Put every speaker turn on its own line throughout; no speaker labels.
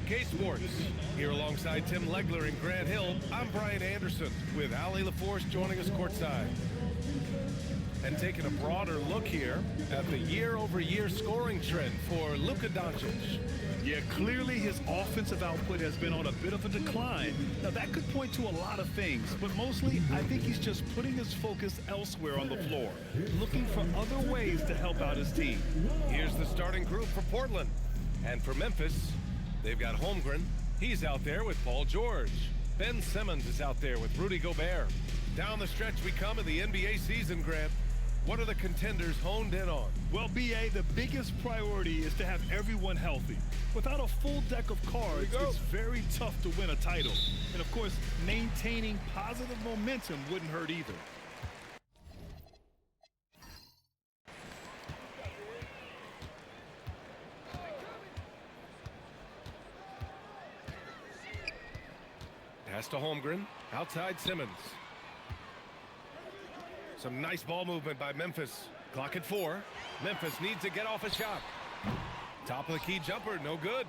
4K Sports. Here alongside Tim Legler and Grant Hill, I'm Brian Anderson with Ali LaForce joining us courtside. And taking a broader look here at the year-over-year scoring trend for Luka Doncic.
Yeah, clearly his offensive output has been on a bit of a decline. Now, that could point to a lot of things, but mostly I think he's just putting his focus elsewhere on the floor, looking for other ways to help out his team.
Here's the starting group for Portland. And for Memphis, they've got Holmgren. He's out there with Paul George. Ben Simmons is out there with Rudy Gobert. Down the stretch we come in the NBA season, Grant. What are the contenders honed in on?
Well, B.A., the biggest priority is to have everyone healthy. Without a full deck of cards, it's very tough to win a title. And, of course, maintaining positive momentum wouldn't hurt either.
Pass to Holmgren. Outside Simmons. Some nice ball movement by Memphis. Clock at 4. Memphis needs to get off a shot. Top of the key jumper, no good.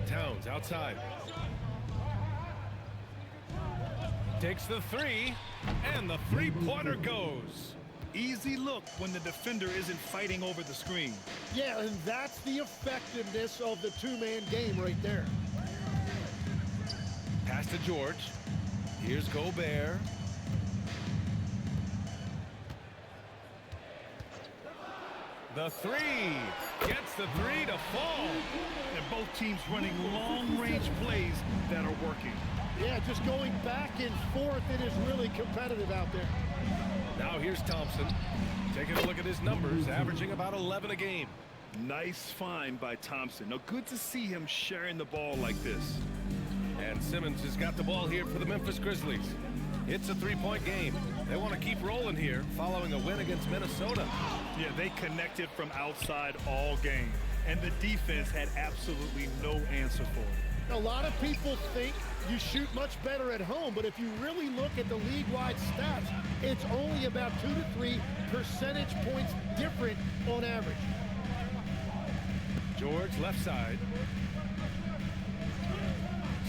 Towns outside. Takes the 3, and the three-pointer goes.
Easy look when the defender isn't fighting over the screen.
Yeah, and that's the effectiveness of the two-man game right there.
Pass to George. Here's Gobert. The 3. Gets the 3 to fall.
And both teams running long-range plays that are working.
Yeah, just going back and forth. It is really competitive out there.
Now here's Thompson. Taking a look at his numbers, averaging about 11 a game.
Nice find by Thompson. Now, good to see him sharing the ball like this.
And Simmons has got the ball here for the Memphis Grizzlies. It's a three-point game. They want to keep rolling here following a win against Minnesota.
Yeah, they connected from outside all game. And the defense had absolutely no answer for it.
A lot of people think you shoot much better at home, but if you really look at the league-wide stats, it's only about 2 to 3 percentage points different on average.
George left side.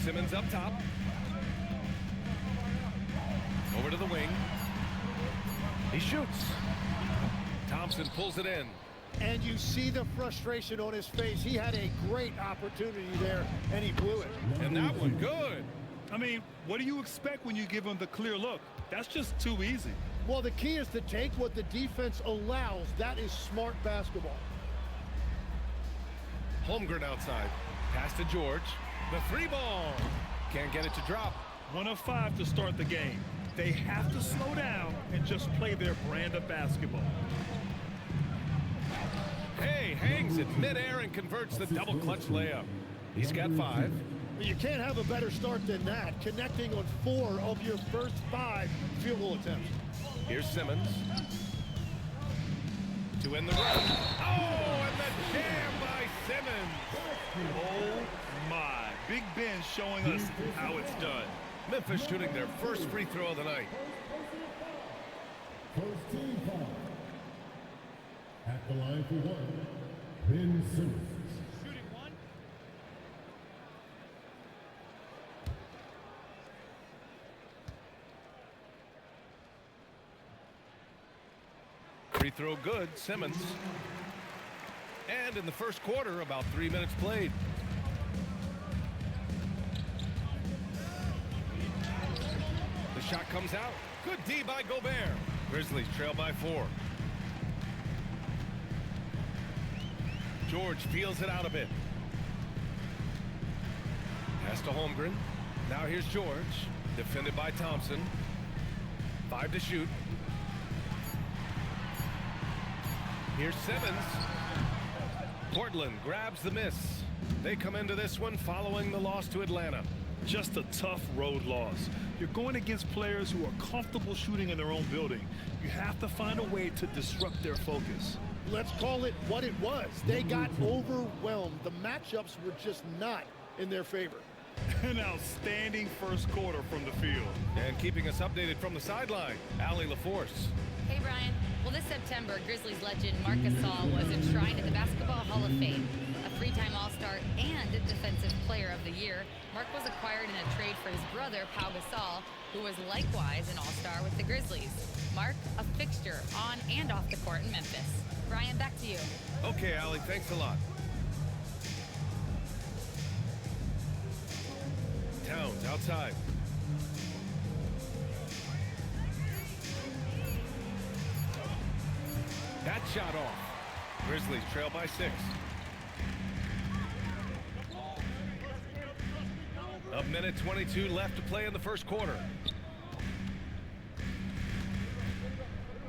Simmons up top. Over to the wing. He shoots. Thompson pulls it in.
And you see the frustration on his face. He had a great opportunity there, and he blew it.
And that one good.
I mean, what do you expect when you give him the clear look? That's just too easy.
Well, the key is to take what the defense allows. That is smart basketball.
Holmgren outside. Pass to George. The 3 ball. Can't get it to drop.
1 of 5 to start the game. They have to slow down and just play their brand of basketball.
Hey, hangs it midair and converts the double clutch layup. He's got 5.
You can't have a better start than that, connecting on 4 of your first 5 field goal attempts.
Here's Simmons. To end the run. Oh, and the jam by Simmons.
Oh, my. Big Ben showing us how it's done.
Memphis shooting their first free throw of the night.
First team foul. At the line for 1, Ben Simmons.
Shooting 1.
Free throw good, Simmons. And in the first quarter, about 3 minutes played. The shot comes out. Good D by Gobert. Grizzlies trail by 4. George feels it out a bit. Pass to Holmgren. Now here's George. Defended by Thompson. 5 to shoot. Here's Simmons. Portland grabs the miss. They come into this one following the loss to Atlanta.
Just a tough road loss. You're going against players who are comfortable shooting in their own building. You have to find a way to disrupt their focus.
Let's call it what it was. They got overwhelmed. The matchups were just not in their favor.
An outstanding first quarter from the field.
And keeping us updated from the sideline, Ali LaForce.
Hey, Brian. Well, this September, Grizzlies legend Marc Gasol was enshrined in the Basketball Hall of Fame. A three-time All-Star and Defensive Player of the Year, Marc was acquired in a trade for his brother, Pau Gasol, who was likewise an All-Star with the Grizzlies. Marc, a fixture on and off the court in Memphis. Brian, back to you.
Okay, Allie, thanks a lot. Towns outside. That shot off. Grizzlies trail by 6. A minute 22 left to play in the first quarter.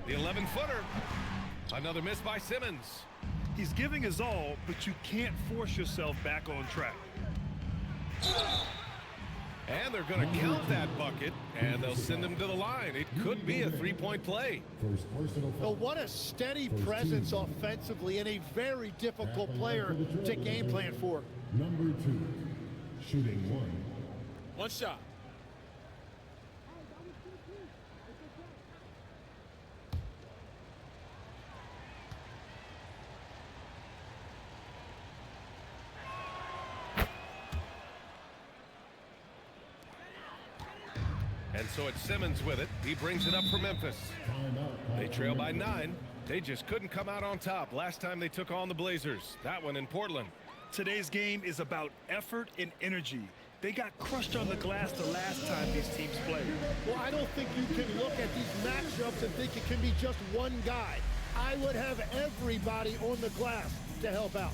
The 11-footer. Another miss by Simmons.
He's giving his all, but you can't force yourself back on track.
And they're going to count that bucket, and they'll send him to the line. It could be a three-point play.
First personal foul.
Well, what a steady presence offensively and a very difficult player to game plan for.
Number 2, shooting 1.
One shot.
And so it's Simmons with it. He brings it up for Memphis. They trail by 9. They just couldn't come out on top last time they took on the Blazers. That one in Portland.
Today's game is about effort and energy. They got crushed on the glass the last time these teams played.
Well, I don't think you can look at these matchups and think it can be just one guy. I would have everybody on the glass to help out.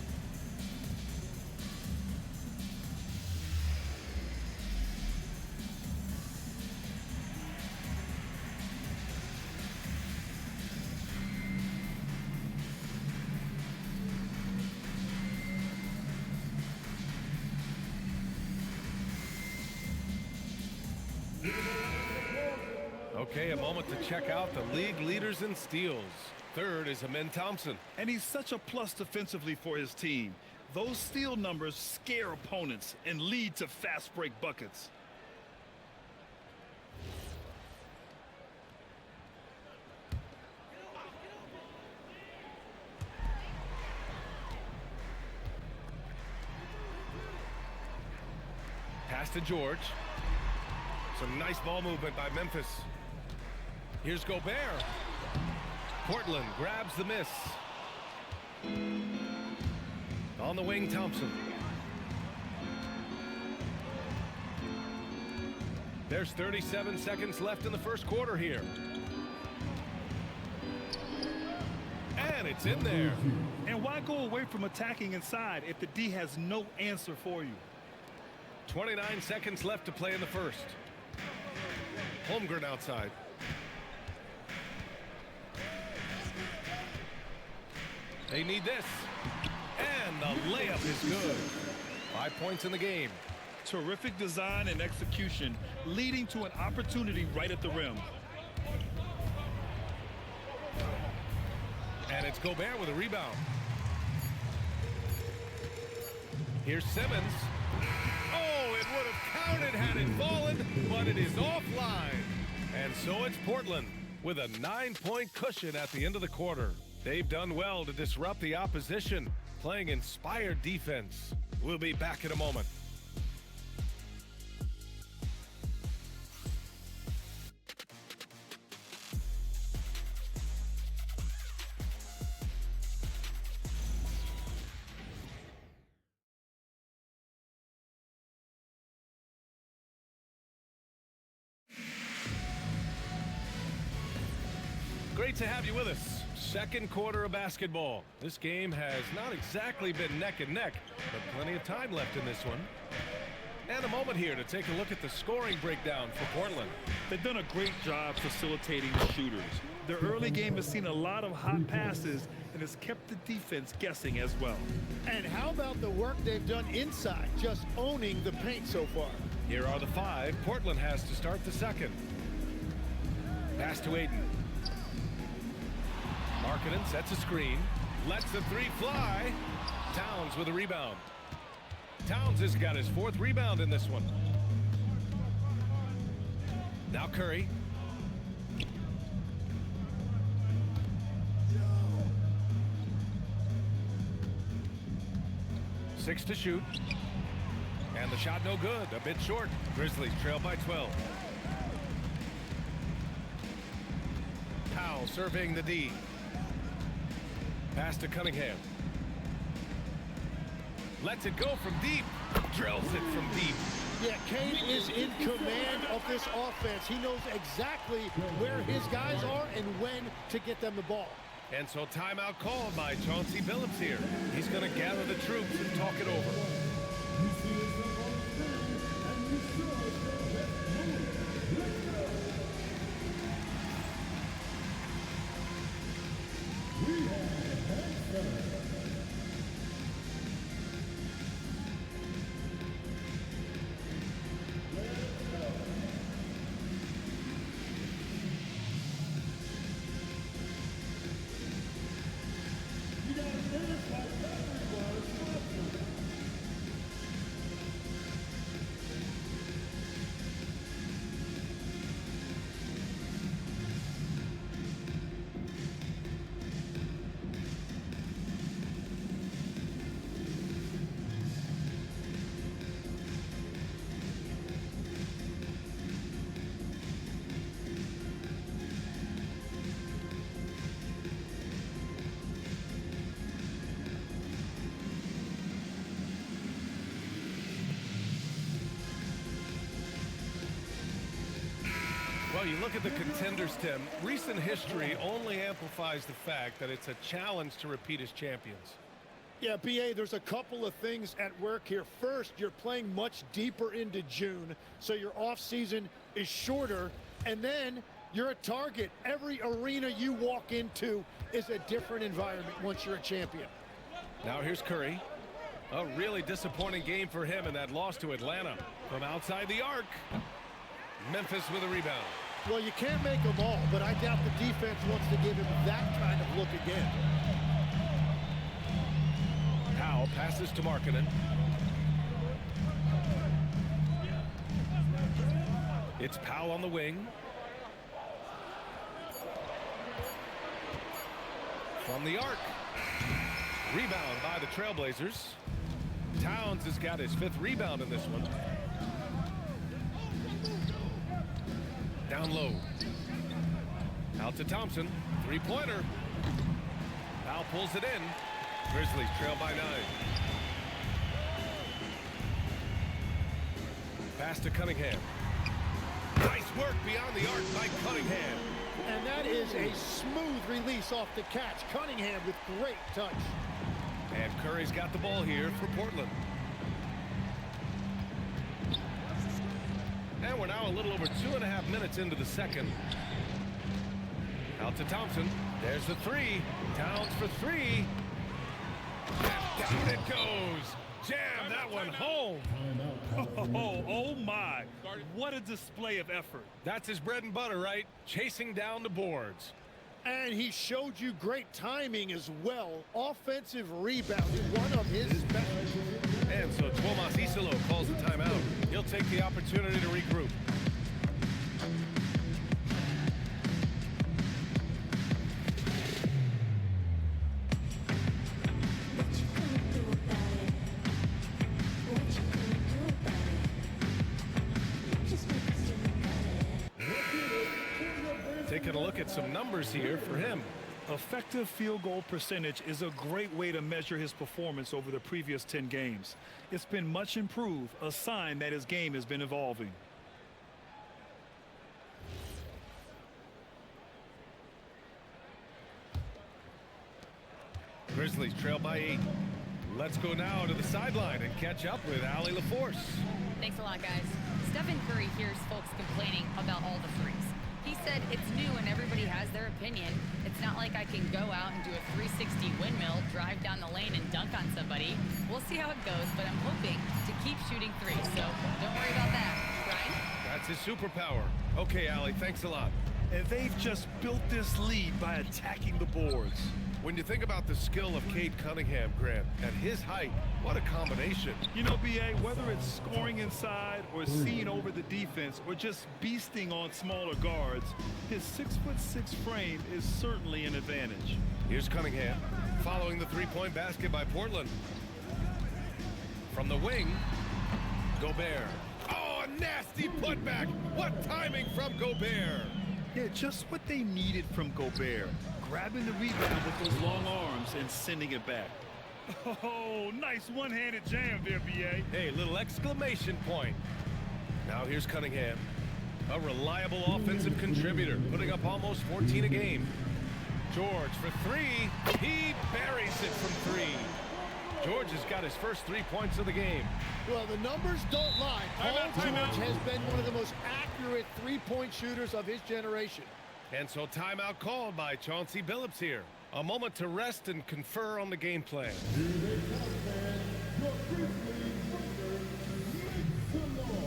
Okay, a moment to check out the league leaders in steals. Third is Amen Thompson.
And he's such a plus defensively for his team. Those steal numbers scare opponents and lead to fast break buckets.
Pass to George. Some nice ball movement by Memphis. Here's Gobert. Portland grabs the miss. On the wing, Thompson. There's 37 seconds left in the first quarter here. And it's in there.
And why go away from attacking inside if the D has no answer for you?
29 seconds left to play in the first. Holmgren outside. They need this. And the layup is good. 5 points in the game.
Terrific design and execution, leading to an opportunity right at the rim.
And it's Gobert with a rebound. Here's Simmons. Oh, it would have counted had it fallen, but it is offline. And so it's Portland with a 9-point cushion at the end of the quarter. They've done well to disrupt the opposition, playing inspired defense. We'll be back in a moment. Great to have you with us. Second quarter of basketball. This game has not exactly been neck and neck, but plenty of time left in this one. And a moment here to take a look at the scoring breakdown for Portland.
They've done a great job facilitating the shooters. Their early game has seen a lot of hot passes and has kept the defense guessing as well.
And how about the work they've done inside, just owning the paint so far?
Here are the 5 Portland has to start the second. Pass to Aiden. Markkanen sets a screen, lets the 3 fly. Towns with a rebound. Towns has got his 4th rebound in this one. Now Curry. 6 to shoot. And the shot no good, a bit short. Grizzlies trail by 12. Powell surveying the D. Pass to Cunningham. Lets it go from deep. Drills it from deep.
Yeah, Kane is in command of this offense. He knows exactly where his guys are and when to get them the ball.
And so timeout called by Chauncey Billups here. He's going to gather the troops and talk it over. Well, you look at the contenders, Tim. Recent history only amplifies the fact that it's a challenge to repeat as champions.
Yeah, B.A., there's a couple of things at work here. First, you're playing much deeper into June, so your offseason is shorter. And then you're a target. Every arena you walk into is a different environment once you're a champion.
Now here's Curry. A really disappointing game for him in that loss to Atlanta. From outside the arc, Memphis with a rebound.
Well, you can't make them all, but I doubt the defense wants to give him that kind of look again.
Powell passes to Markkanen. It's Powell on the wing. From the arc. Rebound by the Trailblazers. Towns has got his 5th rebound in this one. Down low. Out to Thompson. 3-pointer. Powell pulls it in. Grizzlies trail by 9. Pass to Cunningham. Nice work beyond the arc by Cunningham.
And that is a smooth release off the catch. Cunningham with great touch.
And Curry's got the ball here for Portland. And we're now a little over 2.5 minutes into the second. Out to Thompson. There's the 3. Towns for 3. And down it goes. Jam that one home.
Oh my. What a display of effort.
That's his bread and butter, right? Chasing down the boards.
And he showed you great timing as well. Offensive rebound is one of his specialties.
And so Tomas Isolo calls the timeout. He'll take the opportunity to regroup. Taking a look at some numbers here for him.
Effective field goal percentage is a great way to measure his performance over the previous 10 games. It's been much improved, a sign that his game has been evolving.
Grizzlies trail by 8. Let's go now to the sideline and catch up with Allie LaForce.
Thanks a lot, guys. Stephen Curry hears folks complaining about all the threes. He said it's new and everybody has their opinion. It's not like I can go out and do a 360 windmill, drive down the lane and dunk on somebody. We'll see how it goes, but I'm hoping to keep shooting threes, so don't worry about that. Brian?
That's his superpower. Okay, Allie, thanks a lot.
And they've just built this lead by attacking the boards.
When you think about the skill of Cade Cunningham, Grant, at his height, what a combination.
You know, B.A., whether it's scoring inside or seeing over the defense or just beasting on smaller guards, his 6'6" frame is certainly an advantage.
Here's Cunningham following the 3-point basket by Portland. From the wing, Gobert. Oh, a nasty putback. What timing from Gobert.
Yeah, just what they needed from Gobert. Grabbing the rebound with those long arms and sending it back. Oh, nice one-handed jam there, B.A.
Hey, little exclamation point. Now here's Cunningham. A reliable offensive contributor, putting up almost 14 a game. George for three. He buries it from three. George has got his first 3 points of the game.
Well, the numbers don't lie. Paul
Timeout.
George has been one of the most accurate three-point shooters of his generation.
And so timeout called by Chauncey Billups here. A moment to rest and confer on the game plan.
Here they come, fans. Your Grizzlies winner, make some noise.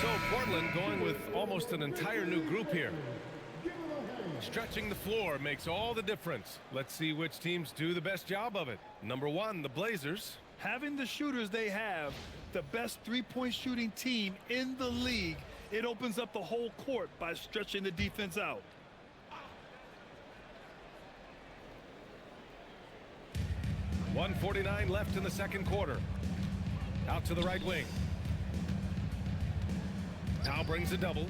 So Portland going with almost an entire new group here. Stretching the floor makes all the difference. Let's see which teams do the best job of it. Number one, the Blazers.
Having the shooters they have, the best three-point shooting team in the league, it opens up the whole court by stretching the defense out.
.149 left in the second quarter. Out to the right wing. Now brings a double.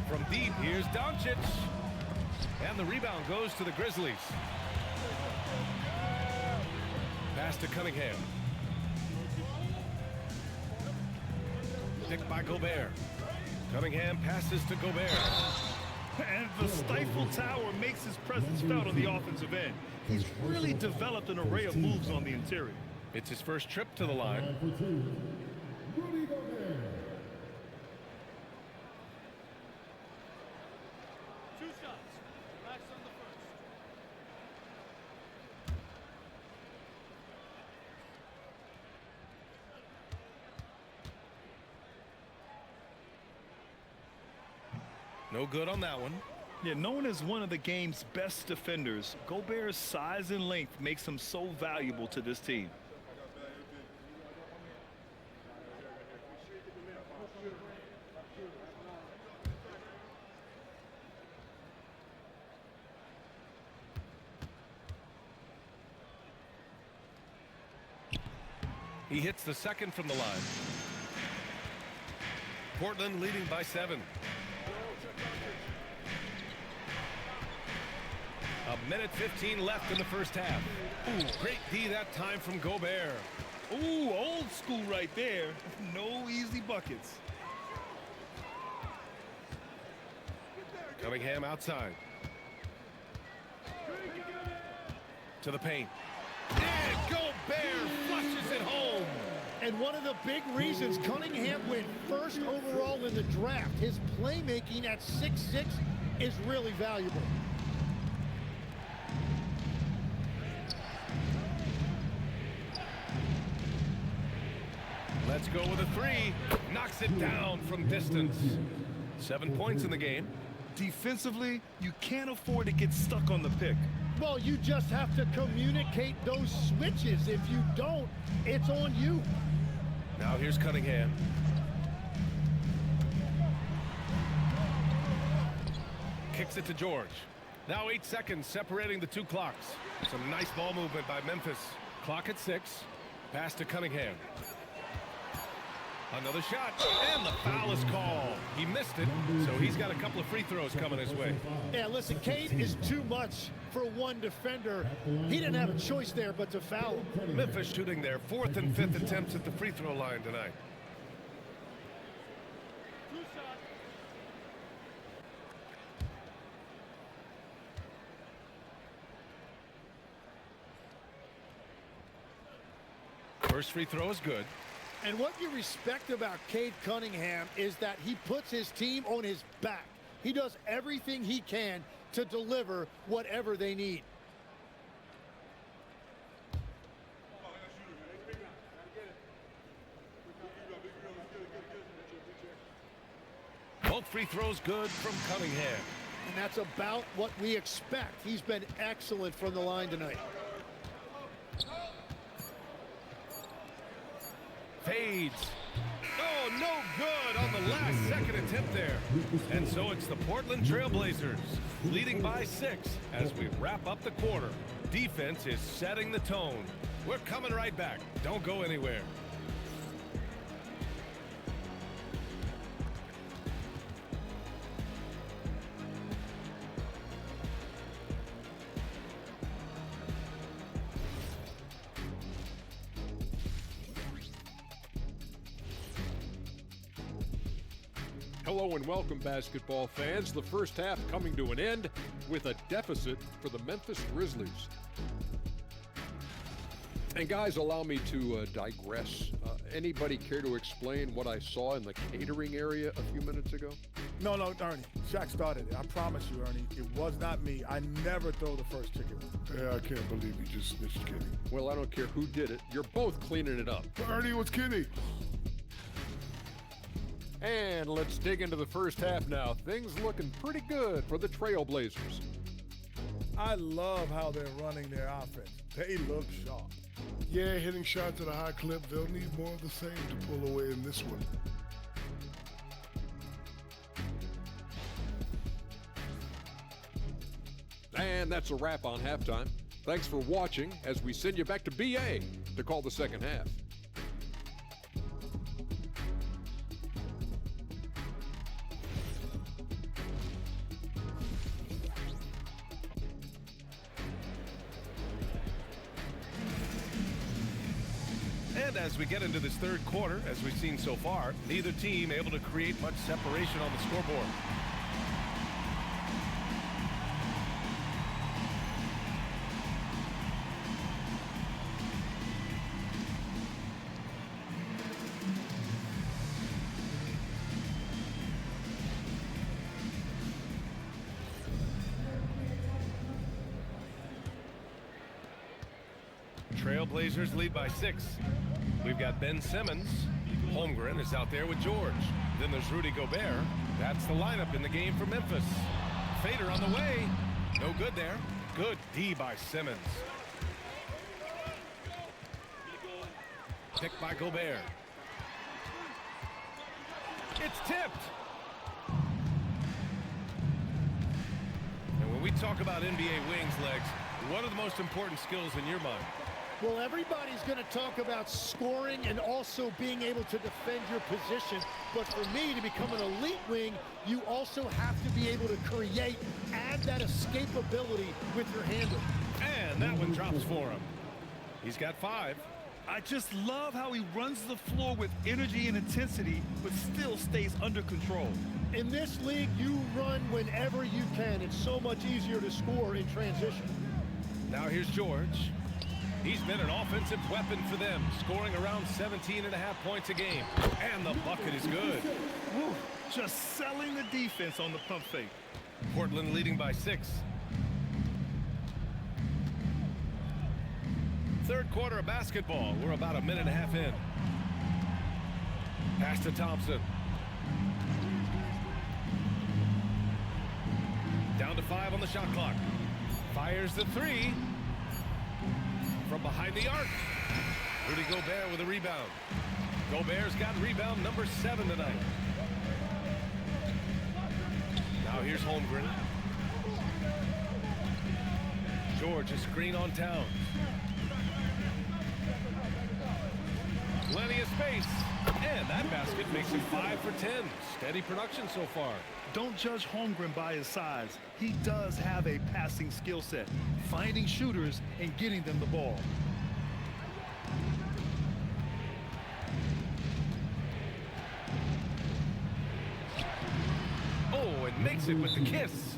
From deep, here's Doncic. And the rebound goes to the Grizzlies. Pass to Cunningham. Picked by Gobert. Cunningham passes to Gobert.
And the stifle tower makes his presence felt on the offensive end. He's really developed an array of moves on the interior.
It's his first trip to the line.
And for two, Rudy Gobert.
No good on that one.
Yeah, known as one of the game's best defenders, Gobert's size and length makes him so valuable to this team.
He hits the second from the line. Portland leading by 7. A minute 15 left in the first half. Ooh, great D that time from Gobert.
Ooh, old school right there. No easy buckets.
Cunningham outside. To the paint. And Gobert flushes it home.
And one of the big reasons Cunningham went first overall in the draft, his playmaking at 6'6" is really valuable.
Let's go with a three. Knocks it down from distance. 7 points in the game.
Defensively, you can't afford to get stuck on the pick.
Well, you just have to communicate those switches. If you don't, it's on you.
Now here's Cunningham. Kicks it to George. Now 8 seconds separating the two clocks. Some nice ball movement by Memphis. Clock at 6. Pass to Cunningham. Another shot, and the foul is called. He missed it, so he's got a couple of free throws coming his way.
Yeah, listen, Cade is too much for one defender. He didn't have a choice there but to foul him.
Memphis shooting their 4th and 5th attempts at the free throw line tonight. First free throw is good.
And what you respect about Cade Cunningham is that he puts his team on his back. He does everything he can to deliver whatever they need.
Both free throws good from Cunningham.
And that's about what we expect. He's been excellent from the line tonight.
Fades. Oh, no good on the last second attempt there. And so it's the Portland Trail Blazers leading by 6 as we wrap up the quarter. Defense is setting the tone. We're coming right back. Don't go anywhere.
Hello and welcome, basketball fans. The first half coming to an end with a deficit for the Memphis Grizzlies. And guys, allow me to digress. Anybody care to explain what I saw in the catering area a few minutes ago?
No, Ernie. Shaq started it. I promise you, Ernie. It was not me. I never throw the first chicken.
Yeah, I can't believe you just snitched Kenny.
Well, I don't care who did it. You're both cleaning it up.
But Ernie, was Kenny.
And let's dig into the first half now. Things looking pretty good for the Trailblazers.
I love how they're running their offense. They look sharp.
Yeah, hitting shots at a high clip. They'll need more of the same to pull away in this one.
And that's a wrap on halftime. Thanks for watching as we send you back to BA to call the second half.
And as we get into this third quarter, as we've seen so far, neither team able to create much separation on the scoreboard. Trailblazers lead by 6. We've got Ben Simmons. Holmgren is out there with George. Then there's Rudy Gobert. That's the lineup in the game for Memphis. Fader on the way. No good there. Good D by Simmons. Picked by Gobert. It's tipped. And when we talk about NBA wings, Legs, what are the most important skills in your mind?
Well, everybody's going to talk about scoring and also being able to defend your position. But for me, to become an elite wing, you also have to be able to create, add that escapability with your handle.
And that one drops for him. He's got 5.
I just love how he runs the floor with energy and intensity, but still stays under control.
In this league, you run whenever you can. It's so much easier to score in transition.
Now here's George. He's been an offensive weapon for them, scoring around 17.5 points a game. And the bucket is good.
Woo, just selling the defense on the pump fake.
Portland leading by 6. Third quarter of basketball. We're about a minute and a half in. Pass to Thompson. Down to 5 on the shot clock. Fires the 3. From behind the arc. Rudy Gobert with a rebound. Gobert's got rebound number 7 tonight. Now here's Holmgren. George, a screen on Towns. Plenty of space. And that basket makes him 5 for 10. Steady production so far.
Don't judge Holmgren by his size. He does have a passing skill set, finding shooters and getting them the ball.
Oh, and makes it with the kiss.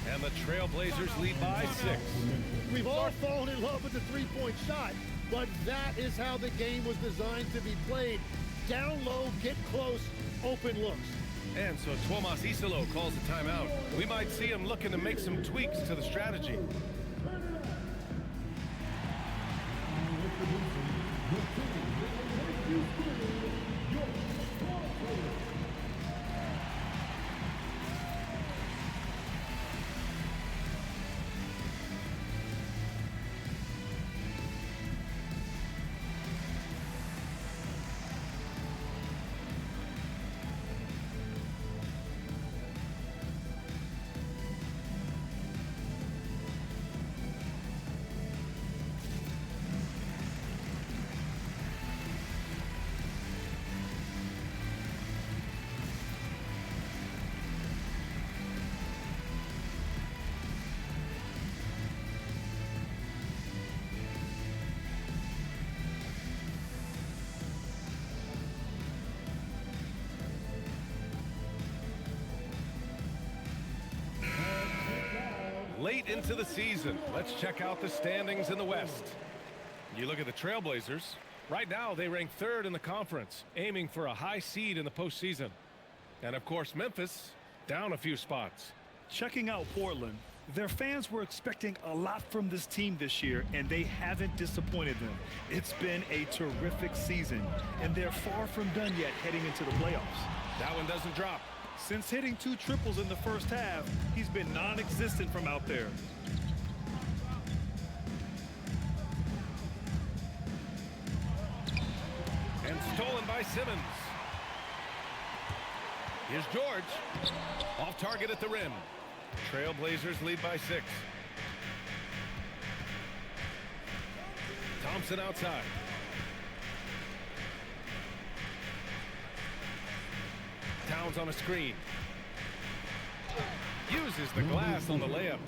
And the Trailblazers lead by 6.
We've all fallen in love with the three-point shot, but that is how the game was designed to be played. Down low, get close, open looks.
And so Tomas Isalo calls the timeout. We might see him looking to make some tweaks to the strategy. late into the season. Let's check out the standings in the West. You look at the Trailblazers. Right now, they rank 3rd in the conference, aiming for a high seed in the postseason. And, of course, Memphis down a few spots.
Checking out Portland, their fans were expecting a lot from this team this year, and they haven't disappointed them. It's been a terrific season, and they're far from done yet heading into the playoffs.
That one doesn't drop.
Since hitting 2 triples in the first half, he's been non-existent from out there.
And stolen by Simmons. Here's George. Off target at the rim. Trailblazers lead by 6. Thompson outside. Towns on a screen. Uses the glass on the layup.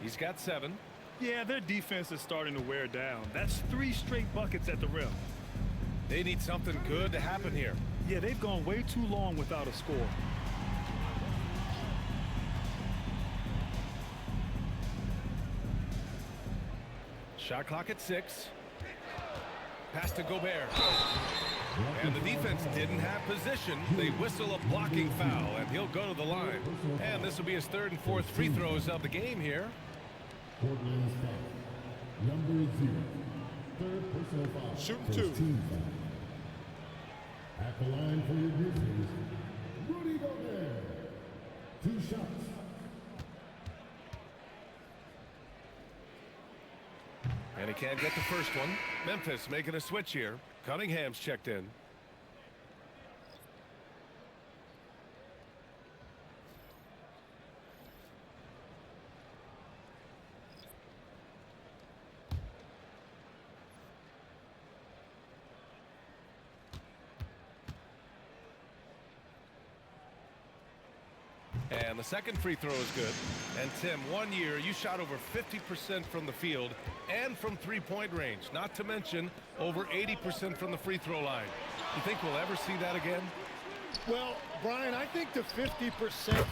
He's got 7.
Yeah, their defense is starting to wear down. That's 3 straight buckets at the rim.
They need something good to happen here.
Yeah, they've gone way too long without a score.
Shot clock at 6. Pass to Gobert. And the defense didn't have position. They whistle a blocking foul, and he'll go to the line. And this will be his 3rd and 4th free throws of the game here.
Portland's foul. Number 0. 3rd personal foul.
Shooting
First
2.
team foul. At the line for your Grizzlies, Rudy Gobert. 2 shots.
And he can't get the first one. Memphis making a switch here. Cunningham's checked in. And the second free throw is good. And Tim, 1 year you shot over 50% from the field and from three-point range, not to mention over 80% from the free throw line. You think we'll ever see that again?
Well, Brian, I think the 50%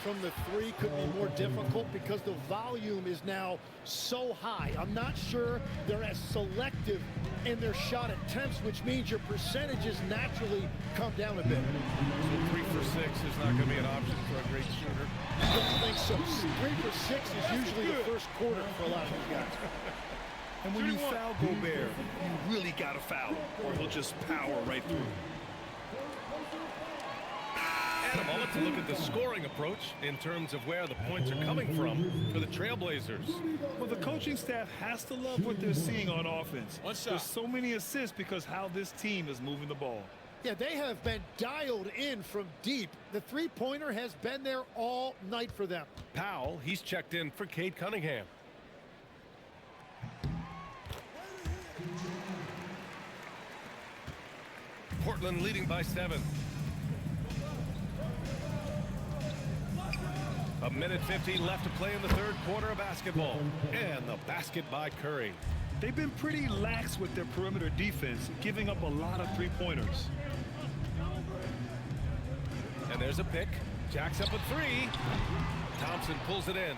from the 3 could be more difficult because the volume is now so high. I'm not sure they're as selective in their shot attempts, which means your percentages naturally come down a bit.
So 3 for 6 is not going to be an option for a great shooter.
I don't think so. 3 for 6 is usually the first quarter for a lot of these guys.
And when you foul Gobert, you really got to foul him, or he'll just power right through.
And a moment to look at the scoring approach in terms of where the points are coming from for the Trailblazers.
Well, the coaching staff has to love what they're seeing on offense. There's so many assists because how this team is moving the ball.
Yeah, they have been dialed in from deep. The three-pointer has been there all night for them.
Powell, he's checked in for Cade Cunningham. Portland leading by 7. A minute 15 left to play in the 3rd quarter of basketball. And the basket by Curry.
They've been pretty lax with their perimeter defense, giving up a lot of three-pointers.
And there's a pick. Jacks up a 3. Thompson pulls it in.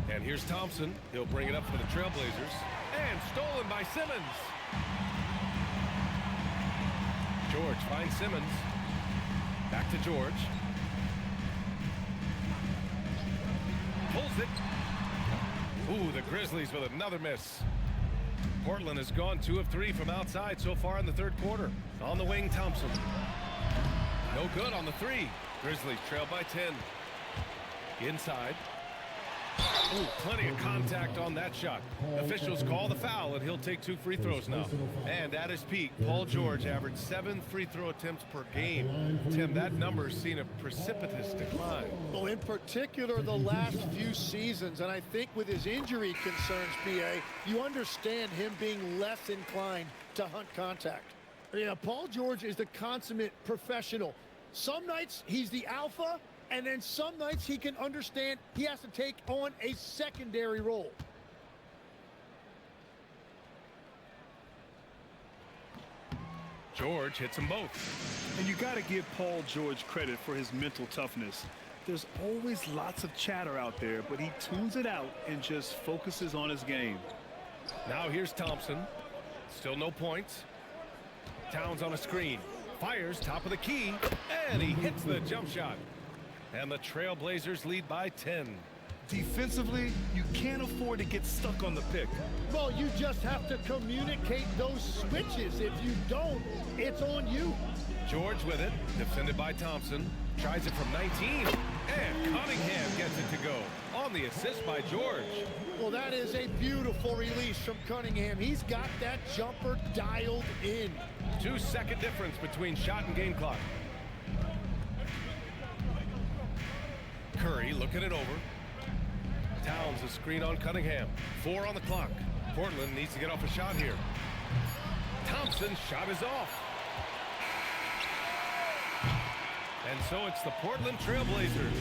And here's Thompson. He'll bring it up for the Trailblazers. And stolen by Simmons. George finds Simmons. Back to George. Pulls it. Ooh, the Grizzlies with another miss. Portland has gone 2 of 3 from outside so far in the 3rd quarter. On the wing, Thompson. No good on the 3. Grizzlies trail by 10. Inside. Ooh, plenty of contact on that shot. Officials call the foul, and he'll take 2 free throws now. And at his peak, Paul George averaged 7 free throw attempts per game. Tim, that number has seen a precipitous decline.
Well, in particular, the last few seasons, and I think with his injury concerns, BA, you understand him being less inclined to hunt contact. Yeah, Paul George is the consummate professional. Some nights he's the alpha, and then some nights he can understand he has to take on a secondary role.
George hits them both.
And you got to give Paul George credit for his mental toughness. There's always lots of chatter out there, but he tunes it out and just focuses on his game.
Now here's Thompson. Still no points. Towns on a screen. Fires top of the key. And he hits the jump shot. And the Trailblazers lead by 10.
Defensively, you can't afford to get stuck on the pick.
Well, you just have to communicate those switches. If you don't, it's on you.
George with it. Defended by Thompson. Tries it from 19. And Cunningham gets it to go. On the assist by George.
Well, that is a beautiful release from Cunningham. He's got that jumper dialed in.
2-second difference between shot and game clock. Curry looking it over. Towns a screen on Cunningham. 4 on the clock. Portland needs to get off a shot here. Thompson's shot is off. And so it's the Portland Trailblazers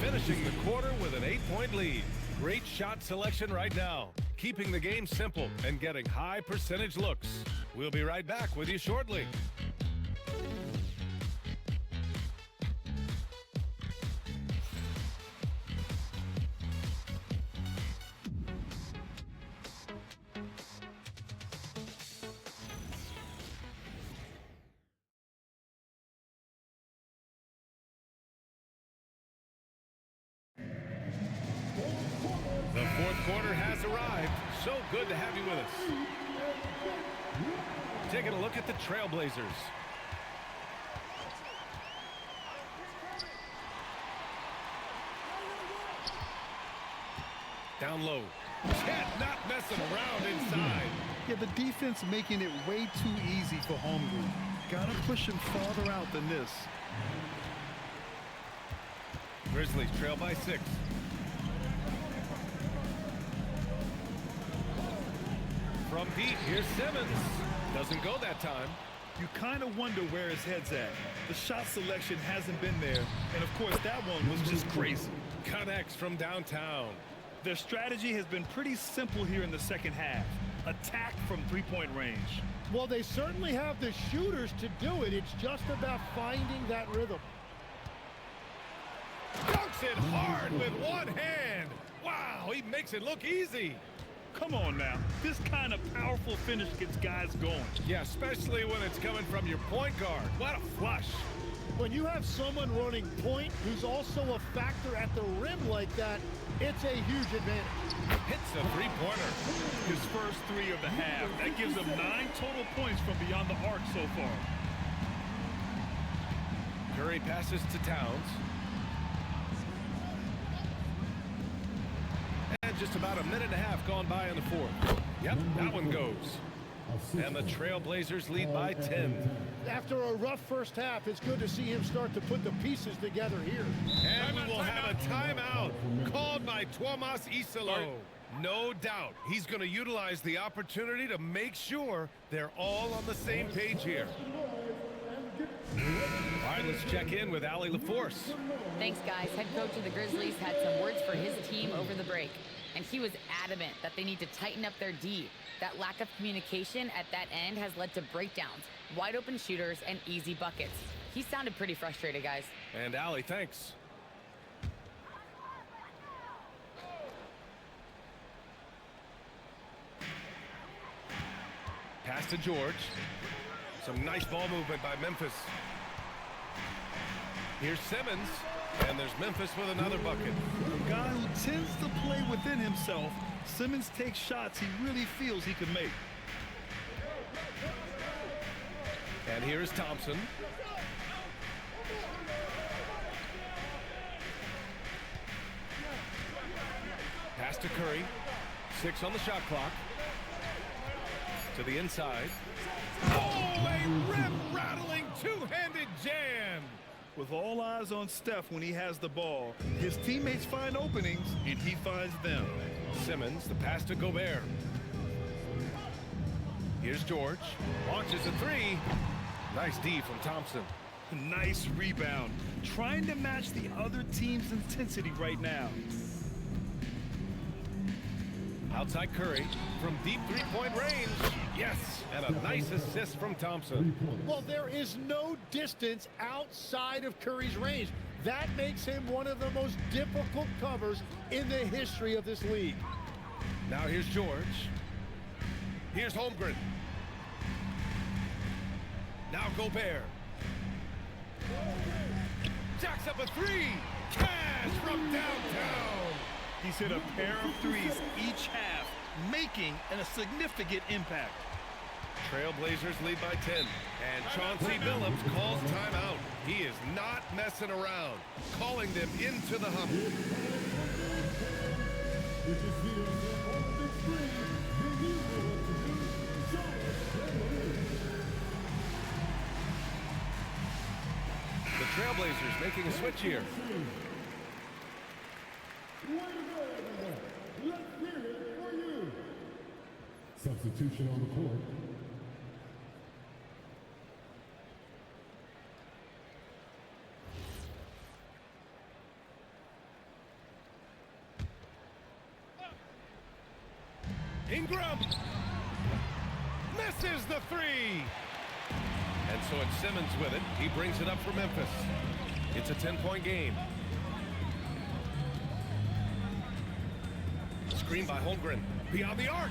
finishing the quarter with an 8-point lead. Great shot selection right now, keeping the game simple and getting high percentage looks. We'll be right back with you shortly. The fourth quarter has arrived. So good to have you with us. Taking a look at the Trailblazers. Down low. Not messing around inside.
Yeah, the defense making it way too easy for Holmgren. Gotta push him farther out than this.
Grizzlies trail by 6. From deep, here's Simmons. Doesn't go that time.
You kind of wonder where his head's at. The shot selection hasn't been there. And, of course, that one was just crazy.
Connects from downtown.
Their strategy has been pretty simple here in the second half. Attack from three-point range.
Well, they certainly have the shooters to do it. It's just about finding that rhythm.
Dunks it hard with one hand. Wow, he makes it look easy.
Come on now. This kind of powerful finish gets guys going.
Yeah, especially when it's coming from your point guard. What a flush.
When you have someone running point who's also a factor at the rim like that, it's a huge advantage.
Hits a three-pointer.
His first 3 of the half. That gives him 9 total points from beyond the arc so far.
Curry passes to Towns. And just about a minute and a half gone by in the fourth. Yep, that one goes. And the Trailblazers lead by 10.
After a rough first half, it's good to see him start to put the pieces together here.
And we will have a timeout called by Tomas Isalo. No doubt he's going to utilize the opportunity to make sure they're all on the same page here. All right, let's check in with Allie LaForce.
Thanks, guys. Head coach of the Grizzlies had some words for his team over the break, and he was adamant that they need to tighten up their D. That lack of communication at that end has led to breakdowns, wide open shooters, and easy buckets. He sounded pretty frustrated, guys.
And Allie, thanks. Pass to George. Some nice ball movement by Memphis. Here's Simmons, and there's Memphis with another bucket.
A guy who tends to play within himself, Simmons takes shots he really feels he can make.
And here is Thompson. Pass to Curry. 6 on the shot clock. To the inside. Oh, a rim-rattling two-handed jam.
With all eyes on Steph when he has the ball, his teammates find openings, and he finds them.
Simmons, the pass to Gobert. Here's George. Launches a 3. Nice D from Thompson.
Nice rebound. Trying to match the other team's intensity right now.
Outside Curry from deep three-point range. Yes, and a nice assist from Thompson.
Well, there is no distance outside of Curry's range. That makes him one of the most difficult covers in the history of this league.
Now here's George. Here's Holmgren. Now Gobert. Jacks up a three. Cash from downtown.
He's hit a pair of threes each half, making a significant impact.
Trailblazers lead by 10. And Chauncey Billups calls timeout. He is not messing around. Calling them into the huddle. The Trailblazers making a switch here.
Substitution on the court.
Ingram misses the three. And so it's Simmons with it. He brings it up for Memphis. It's a 10-point game. Screen by Holmgren. Beyond the arc.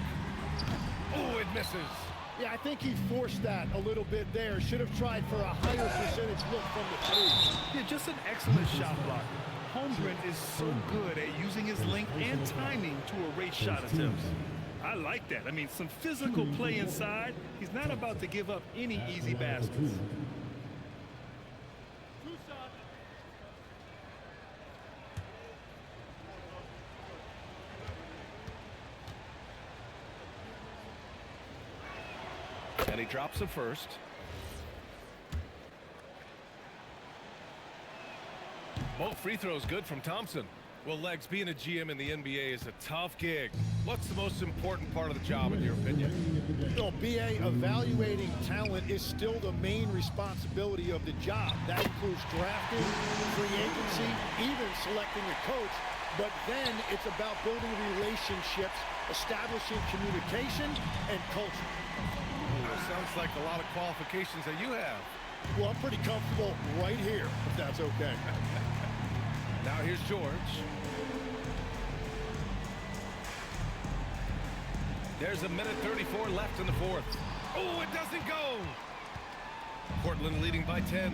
Oh, it misses.
Yeah, I think he forced that a little bit there. Should have tried for a higher percentage look from the three.
Yeah, just an excellent shot blocker. Holmgren is so good at using his length and timing to erase shot attempts. I like that. I mean, some physical play inside. He's not about to give up any easy baskets.
And he drops the first. Both free throws good from Thompson. Well, Legs, being a GM in the NBA is a tough gig. What's the most important part of the job, in your opinion?
Well, BA, evaluating talent is still the main responsibility of the job. That includes drafting, free agency, even selecting a coach. But then it's about building relationships, establishing communication, and culture.
That sounds like a lot of qualifications that you have.
Well, I'm pretty comfortable right here, if that's okay.
Now here's George. There's a minute 34 left in the fourth. Oh, it doesn't go. Portland leading by 10.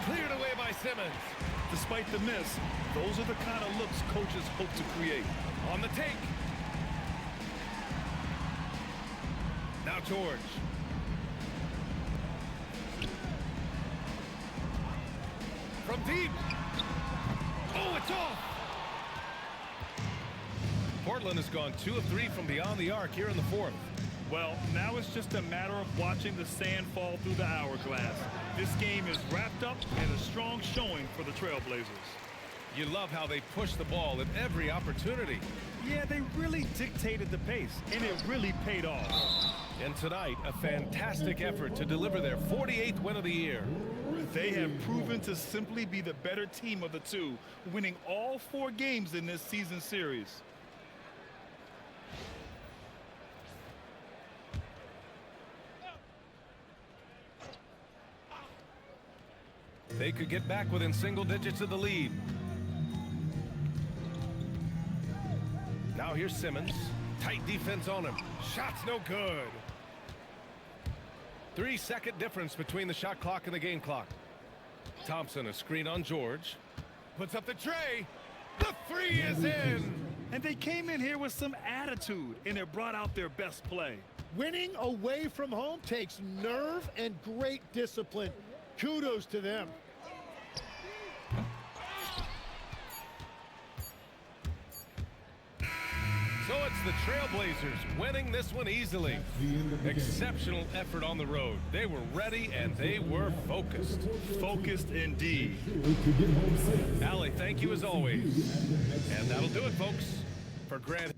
Cleared away by Simmons.
Despite the miss, those are the kind of looks coaches hope to create.
On the take. Now George. From deep. Oh, it's off. Portland has gone 2 of 3 from beyond the arc here in the fourth.
Well, now it's just a matter of watching the sand fall through the hourglass. This game is wrapped up and a strong showing for the Trailblazers.
You love how they push the ball at every opportunity.
Yeah, they really dictated the pace, and it really paid off.
And tonight, a fantastic effort to deliver their 48th win of the year.
They have proven to simply be the better team of the two, winning all 4 games in this season series.
They could get back within single digits of the lead. Now here's Simmons. Tight defense on him. Shot's no good. 3-second difference between the shot clock and the game clock. Thompson, a screen on George. Puts up the tray. The three is in.
And they came in here with some attitude, and it brought out their best play.
Winning away from home takes nerve and great discipline. Kudos to them.
So it's the Trailblazers winning this one easily. Exceptional effort on the road. They were ready and they were focused.
Focused indeed.
Allie, thank you as always. And that'll do it, folks, for Grant.